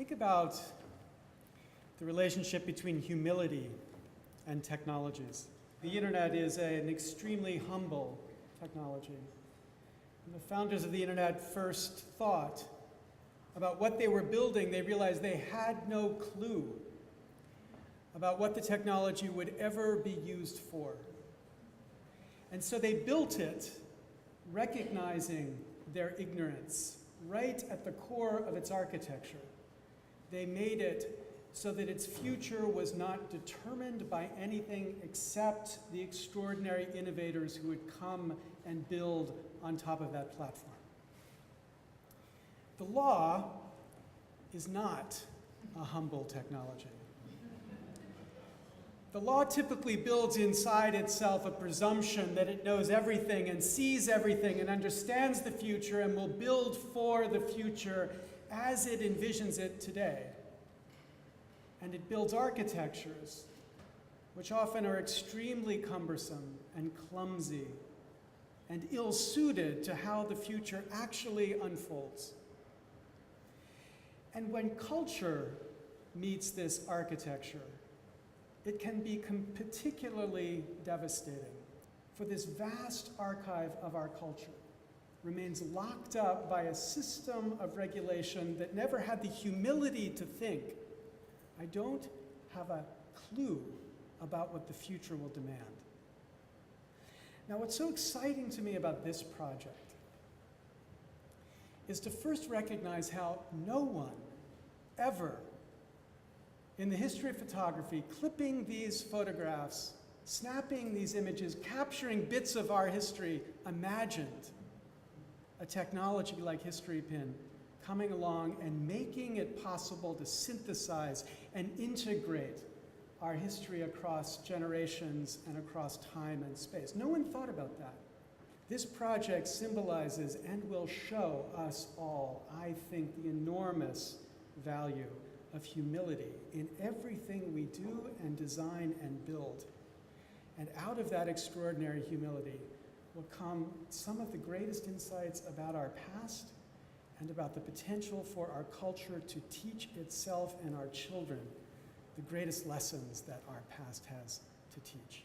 Think about the relationship between humility and technologies. The internet is an extremely humble technology. When the founders of the internet first thought about what they were building, they realized they had no clue about what the technology would ever be used for. And so they built it recognizing their ignorance right at the core of its architecture. They made it so that its future was not determined by anything except the extraordinary innovators who would come and build on top of that platform. The law is not a humble technology. The law typically builds inside itself a presumption that it knows everything and sees everything and understands the future and will build for the future as it envisions it today. And it builds architectures which often are extremely cumbersome and clumsy and ill-suited to how the future actually unfolds. And when culture meets this architecture, it can be particularly devastating. For this vast archive of our culture remains locked up by a system of regulation that never had the humility to think, I don't have a clue about what the future will demand. Now, what's so exciting to me about this project is to first recognize how no one ever in the history of photography, clipping these photographs, snapping these images, capturing bits of our history, imagined a technology like Historypin coming along and making it possible to synthesize and integrate our history across generations and across time and space. No one thought about that. This project symbolizes and will show us all, I think, the enormous value of humility in everything we do and design and build. And out of that extraordinary humility will come some of the greatest insights about our past and about the potential for our culture to teach itself and our children the greatest lessons that our past has to teach.